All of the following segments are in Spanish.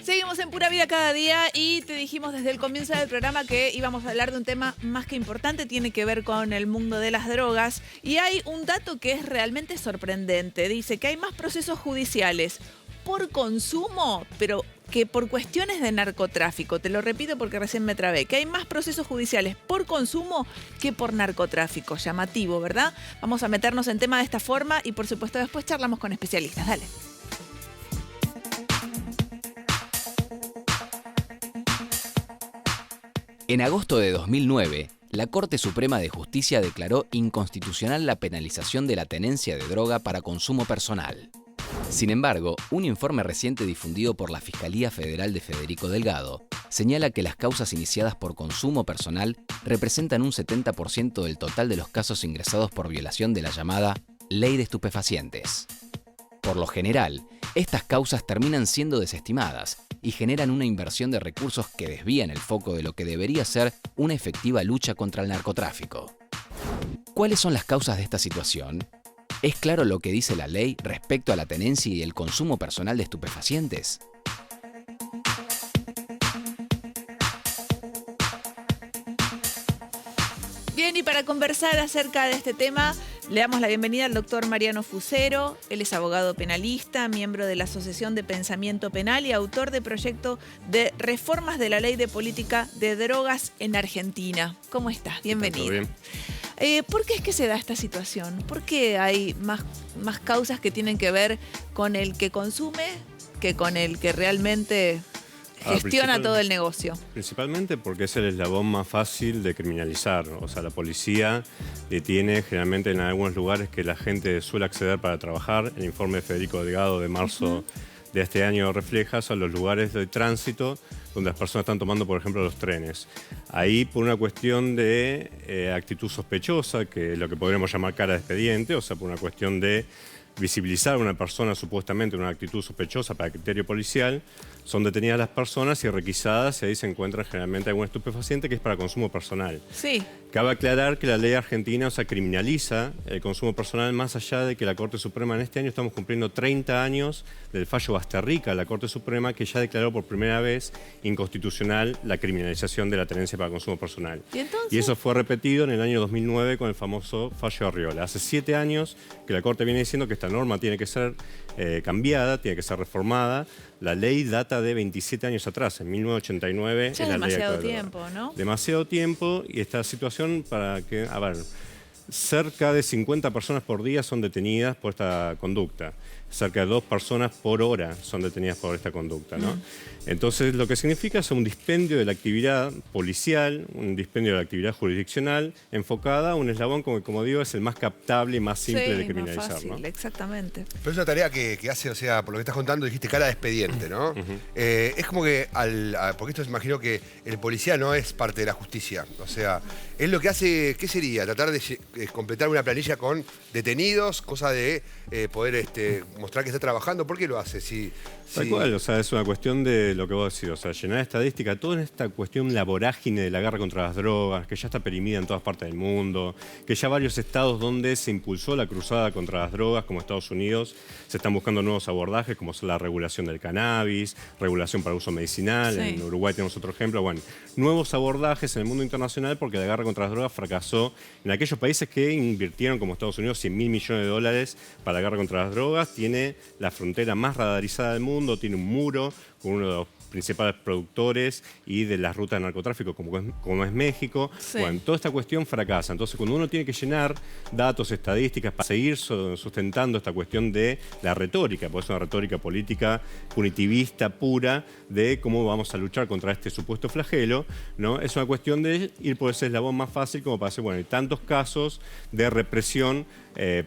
Seguimos en Pura Vida Cada Día y te dijimos desde el comienzo del programa que íbamos a hablar de un tema más que importante, tiene que ver con el mundo de las drogas. Y hay un dato que es realmente sorprendente. Dice que hay más procesos judiciales por consumo, pero que por cuestiones de narcotráfico. Te lo repito porque recién me trabé. Que hay más procesos judiciales por consumo que por narcotráfico. Llamativo, ¿verdad? Vamos a meternos en tema de esta forma y por supuesto después charlamos con especialistas. Dale. En agosto de 2009, la Corte Suprema de Justicia declaró inconstitucional la penalización de la tenencia de droga para consumo personal. Sin embargo, un informe reciente difundido por la Fiscalía Federal de Federico Delgado señala que las causas iniciadas por consumo personal representan un 70% del total de los casos ingresados por violación de la llamada Ley de Estupefacientes. Por lo general, estas causas terminan siendo desestimadas y generan una inversión de recursos que desvían el foco de lo que debería ser una efectiva lucha contra el narcotráfico. ¿Cuáles son las causas de esta situación? ¿Es claro lo que dice la ley respecto a la tenencia y el consumo personal de estupefacientes? Bien, y para conversar acerca de este tema, le damos la bienvenida al doctor Mariano Fusero. Él es abogado penalista, miembro de la Asociación de Pensamiento Penal y autor de proyecto de reformas de la Ley de Política de Drogas en Argentina. ¿Cómo estás? Bienvenido. ¿Todo bien? ¿Por qué es que se da esta situación? ¿Por qué hay más causas que tienen que ver con el que consume que con el que realmente gestiona todo el negocio? Principalmente porque es el eslabón más fácil de criminalizar. O sea, la policía detiene generalmente en algunos lugares que la gente suele acceder para trabajar. El informe de Federico Delgado de marzo de este año refleja, son los lugares de tránsito donde las personas están tomando, por ejemplo, los trenes. Ahí, por una cuestión de actitud sospechosa, que es lo que podríamos llamar cara de expediente, o sea, por una cuestión de visibilizar a una persona supuestamente en una actitud sospechosa para criterio policial, son detenidas las personas y requisadas, y ahí se encuentra generalmente algún estupefaciente que es para consumo personal. Sí. Cabe aclarar que la ley argentina, o sea, criminaliza el consumo personal más allá de que la Corte Suprema en este año estamos cumpliendo 30 años del fallo Basterrica de la Corte Suprema, que ya declaró por primera vez inconstitucional la criminalización de la tenencia para consumo personal. ¿Y eso fue repetido en el año 2009 con el famoso fallo Arriola. Hace 7 años que la Corte viene diciendo que esta norma tiene que ser cambiada, tiene que ser reformada. La ley data de 27 años atrás, en 1989. Ya es demasiado tiempo, ¿no? Demasiado tiempo, y esta situación para que, a ver, cerca de 50 personas por día son detenidas por esta conducta. Cerca de 2 personas por hora son detenidas por esta conducta, ¿no? Entonces, lo que significa es un dispendio de la actividad policial, un dispendio de la actividad jurisdiccional, enfocada a un eslabón, como digo, es el más captable y más simple de criminalizar, más fácil, ¿no? Exactamente. Pero es una tarea que hace, o sea, por lo que estás contando, dijiste cara de expediente, ¿no? Es como que, porque esto imagino que el policía no es parte de la justicia, o sea, es lo que hace, ¿qué sería? Tratar de completar una planilla con detenidos, cosa de poder mostrar que está trabajando. ¿Por qué lo hace? Tal cual, o sea, es una cuestión de lo que vos decís, o sea, llenar estadística, toda en esta cuestión, la vorágine de la guerra contra las drogas, que ya está perimida en todas partes del mundo, que ya varios estados donde se impulsó la cruzada contra las drogas, como Estados Unidos, se están buscando nuevos abordajes, como son la regulación del cannabis, regulación para uso medicinal, sí. En Uruguay tenemos otro ejemplo, bueno, nuevos abordajes en el mundo internacional porque la guerra contra las drogas fracasó en aquellos países que invirtieron, como Estados Unidos, 100.000 millones de dólares para la guerra contra las drogas, tiene la frontera más radarizada del mundo, tiene un muro con uno de los principales productores y de las rutas de narcotráfico como es México. Sí. Bueno, toda esta cuestión fracasa. Entonces, cuando uno tiene que llenar datos, estadísticas para seguir sustentando esta cuestión de la retórica, porque es una retórica política punitivista pura de cómo vamos a luchar contra este supuesto flagelo, ¿no? Es una cuestión de ir por ese eslabón más fácil como para decir, bueno, hay tantos casos de represión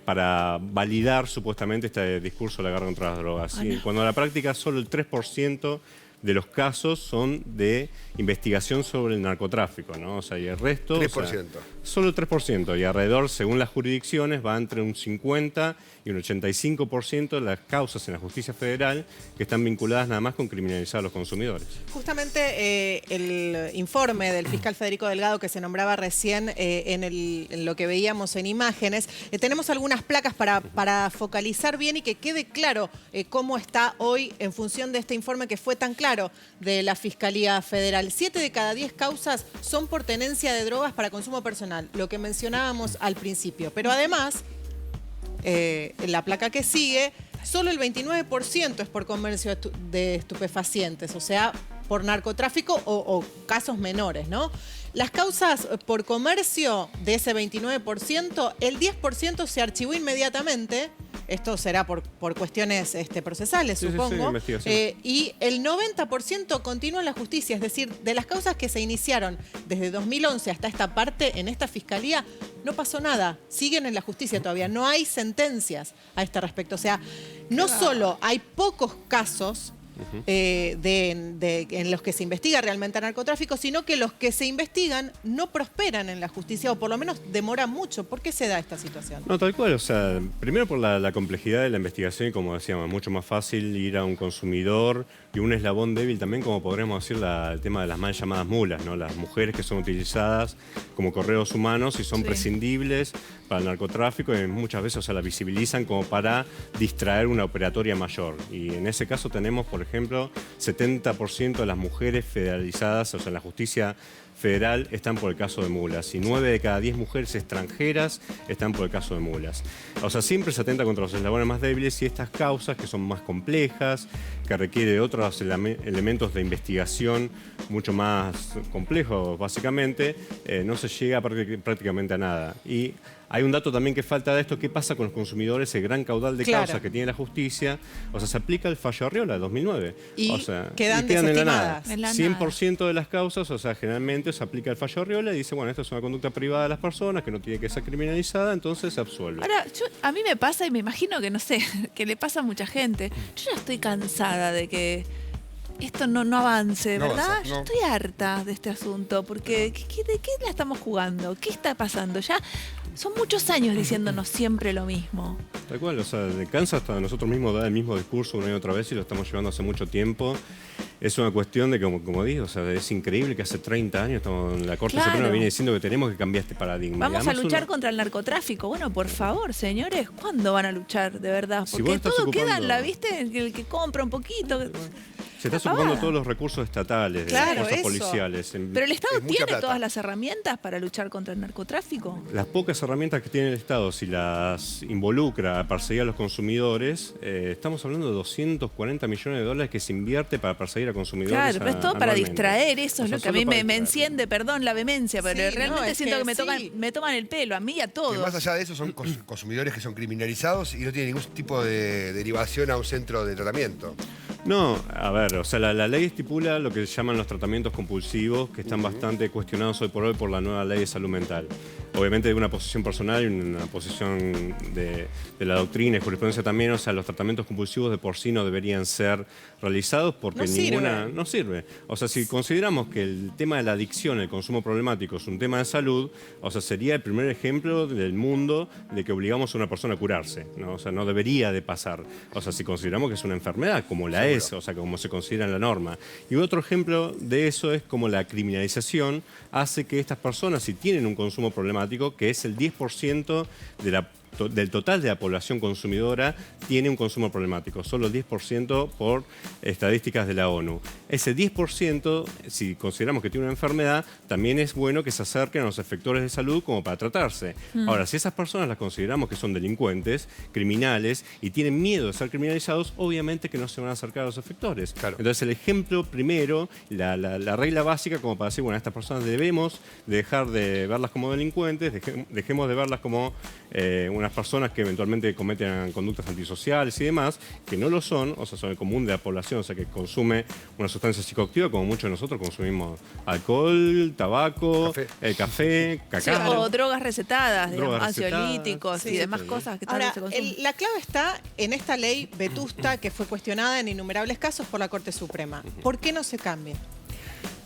para validar supuestamente este discurso de la guerra contra las drogas. Y cuando en la práctica solo el 3% de los casos son de investigación sobre el narcotráfico, ¿no? O sea, y el resto... 3%. O sea, Solo el 3%, y alrededor, según las jurisdicciones, va entre un 50 y un 85% de las causas en la justicia federal que están vinculadas nada más con criminalizar a los consumidores. Justamente el informe del fiscal Federico Delgado que se nombraba recién en lo que veíamos en imágenes, tenemos algunas placas para focalizar bien y que quede claro cómo está hoy en función de este informe que fue tan claro de la Fiscalía Federal. 7 de cada 10 causas son por tenencia de drogas para consumo personal, lo que mencionábamos al principio. Pero además, en la placa que sigue, solo el 29% es por comercio de estupefacientes, o sea, por narcotráfico o casos menores, ¿no? Las causas por comercio de ese 29%, el 10% se archivó inmediatamente. Esto será por cuestiones procesales, supongo. Investigación. Y el 90% continúa en la justicia. Es decir, de las causas que se iniciaron desde 2011 hasta esta parte, en esta fiscalía, no pasó nada. Siguen en la justicia todavía. No hay sentencias a este respecto. O sea, no solo hay pocos casos en los que se investiga realmente narcotráfico, sino que los que se investigan no prosperan en la justicia, o por lo menos demora mucho. ¿Por qué se da esta situación? No, tal cual. O sea, primero por la complejidad de la investigación y, como decíamos, mucho más fácil ir a un consumidor y un eslabón débil también, como podríamos decir, el tema de las mal llamadas mulas, ¿no? Las mujeres que son utilizadas como correos humanos y son prescindibles para el narcotráfico, y muchas veces, o sea, la visibilizan como para distraer una operatoria mayor. Y en ese caso tenemos, por ejemplo, 70% de las mujeres federalizadas, o sea, en la justicia federal, están por el caso de mulas, y 9 de cada 10 mujeres extranjeras están por el caso de mulas. O sea, siempre se atenta contra los eslabones más débiles, y estas causas, que son más complejas, que requieren de otros elementos de investigación mucho más complejos, básicamente, no se llega prácticamente a nada. Y hay un dato también que falta de esto: ¿qué pasa con los consumidores? El gran caudal de causas que tiene la justicia. O sea, se aplica el fallo Arriola de 2009. Y o sea, quedan en la nada. desestimadas. 100% de las causas, o sea, generalmente se aplica el fallo Arriola y dice, bueno, esto es una conducta privada de las personas que no tiene que ser criminalizada, entonces se absuelve. Ahora, a mí me pasa, y me imagino que, no sé, que le pasa a mucha gente. Yo ya estoy cansada de que esto no avance, No ¿verdad? avanza, Yo no. estoy harta de este asunto, porque ¿de qué la estamos jugando? ¿Qué está pasando? Ya son muchos años diciéndonos siempre lo mismo. Tal cual, o sea, le cansa hasta nosotros mismos dar el mismo discurso una y otra vez, y lo estamos llevando hace mucho tiempo. Es una cuestión de, como digo, o sea, es increíble que hace 30 años la Corte Suprema viene diciendo que tenemos que cambiar este paradigma. Vamos a luchar contra el narcotráfico. Bueno, por favor, señores, ¿cuándo van a luchar de verdad? Si Porque vos estás todo queda ocupando- en la, ¿viste? El que compra un poquito. Se está ocupando todos los recursos estatales, de las Claro, fuerzas eso. policiales. Pero el Estado Es mucha tiene plata. todas las herramientas para luchar contra el narcotráfico. Las pocas herramientas que tiene el Estado, si las involucra a perseguir a los consumidores, estamos hablando de 240 millones de dólares que se invierte para perseguir a consumidores. Claro, pero es todo para anualmente. distraer, eso O es sea, lo que a mí solo para me distraer. enciende, perdón, la vehemencia, pero Sí, realmente no, es siento que que sí. me toman el pelo, a mí y a Que todos. más allá de eso son consumidores que son criminalizados y no tienen ningún tipo de derivación a un centro de tratamiento. No, a ver, o sea, la ley estipula lo que se llaman los tratamientos compulsivos, que están bastante cuestionados hoy por la nueva ley de salud mental. Obviamente de una posición personal y una posición de la doctrina y jurisprudencia también, o sea, los tratamientos compulsivos de por sí no deberían ser realizados porque No ninguna... sirve. No sirve. O sea, si consideramos que el tema de la adicción, el consumo problemático es un tema de salud, o sea, sería el primer ejemplo del mundo de que obligamos a una persona a curarse, ¿no? O sea, no debería de pasar. O sea, si consideramos que es una enfermedad, como la es, o sea, como se considera en la norma. Y otro ejemplo de eso es como la criminalización hace que estas personas, si tienen un consumo problemático, que es el 10% del total de la población consumidora, tiene un consumo problemático, solo el 10% por estadísticas de la ONU. Ese 10%, si consideramos que tiene una enfermedad, también es bueno que se acerquen a los efectores de salud como para tratarse. Ahora, si esas personas las consideramos que son delincuentes, criminales, y tienen miedo de ser criminalizados, obviamente que no se van a acercar a los efectores. Claro. Entonces, el ejemplo primero, la regla básica como para decir, bueno, a estas personas debemos dejar de verlas como delincuentes, dejemos de verlas como unas personas que eventualmente cometen conductas antisociales y demás, que no lo son, o sea, son el común de la población, o sea, que consume una sustancia psicoactiva, como muchos de nosotros consumimos alcohol, tabaco, café, Sí, cacao. o drogas recetadas, digamos, Drogas recetadas. ansiolíticos y Sí, demás sí. cosas que tal Ahora, vez se consumen. la clave está en esta ley vetusta que fue cuestionada en innumerables casos por la Corte Suprema. ¿Por qué no se cambia?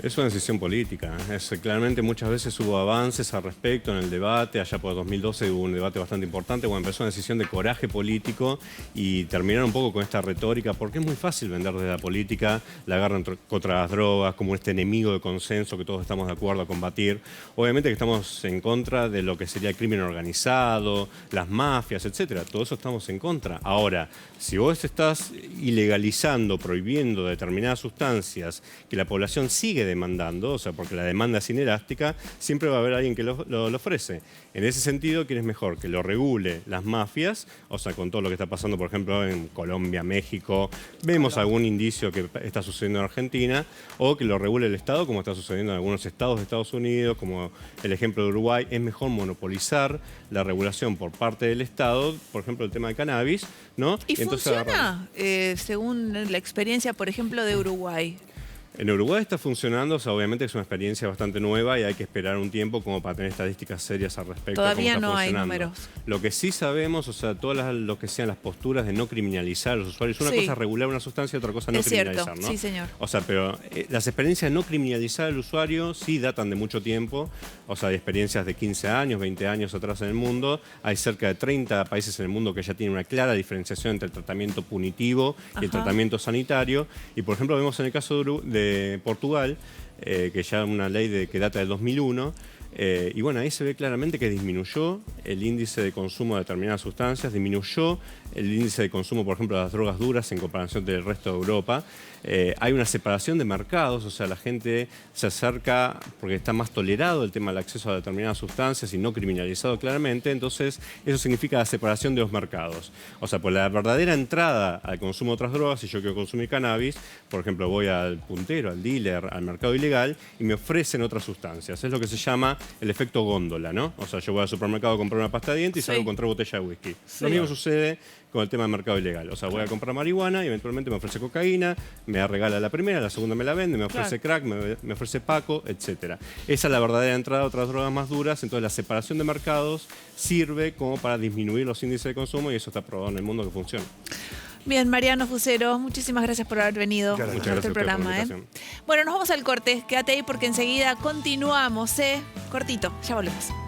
Es una decisión política. Claramente muchas veces hubo avances al respecto en el debate. Allá por 2012 hubo un debate bastante importante. Bueno, empezó una decisión de coraje político y terminaron un poco con esta retórica, porque es muy fácil vender desde la política la guerra contra las drogas como este enemigo de consenso que todos estamos de acuerdo a combatir. Obviamente que estamos en contra de lo que sería el crimen organizado, las mafias, etcétera. Todo eso estamos en contra. Ahora, si vos estás ilegalizando, prohibiendo determinadas sustancias que la población sigue demandando, o sea, porque la demanda es inelástica, siempre va a haber alguien que lo ofrece. En ese sentido, ¿quién es mejor? Que lo regule las mafias, o sea, con todo lo que está pasando, por ejemplo, en Colombia, México, vemos algún indicio que está sucediendo en Argentina, o que lo regule el Estado, como está sucediendo en algunos estados de Estados Unidos, como el ejemplo de Uruguay. Es mejor monopolizar la regulación por parte del Estado, por ejemplo, el tema de cannabis, ¿no? ¿Y funciona según la experiencia, por ejemplo, de Uruguay? En Uruguay está funcionando, o sea, obviamente es una experiencia bastante nueva y hay que esperar un tiempo como para tener estadísticas serias al respecto. Todavía de cómo no está hay funcionando. números. Lo que sí sabemos, o sea, todas lo que sean las posturas de no criminalizar a los usuarios. Una Sí. cosa es regular una sustancia, otra cosa no Es cierto, criminalizar, ¿no? sí, señor. O sea, pero las experiencias de no criminalizar al usuario sí datan de mucho tiempo. O sea, de experiencias de 15 años, 20 años atrás en el mundo. Hay cerca de 30 países en el mundo que ya tienen una clara diferenciación entre el tratamiento punitivo y el tratamiento sanitario. Y, por ejemplo, vemos en el caso de Portugal, que ya una ley que data del 2001, y bueno, ahí se ve claramente que disminuyó el índice de consumo de determinadas sustancias, disminuyó el índice de consumo, por ejemplo, de las drogas duras en comparación del resto de Europa. Hay una separación de mercados, o sea, la gente se acerca porque está más tolerado el tema del acceso a determinadas sustancias y no criminalizado claramente, entonces eso significa la separación de los mercados. O sea, por la verdadera entrada al consumo de otras drogas, si yo quiero consumir cannabis, por ejemplo, voy al puntero, al dealer, al mercado ilegal y me ofrecen otras sustancias. Es lo que se llama el efecto góndola, ¿no? O sea, yo voy al supermercado a comprar una pasta de dientes y salgo con 3 botellas de whisky. Lo mismo sucede con el tema del mercado ilegal. O sea, voy a comprar marihuana y eventualmente me ofrece cocaína, me regala la primera, la segunda me la vende, me ofrece crack, me ofrece paco, etc. Esa es la verdadera entrada a otras drogas más duras. Entonces la separación de mercados sirve como para disminuir los índices de consumo y eso está probado en el mundo que funciona. Bien, Mariano Fusero, muchísimas gracias por haber venido Muchas a gracias a este ustedes por la programa. invitación. Bueno, nos vamos al corte. Quédate ahí porque enseguida continuamos. Cortito, ya volvemos.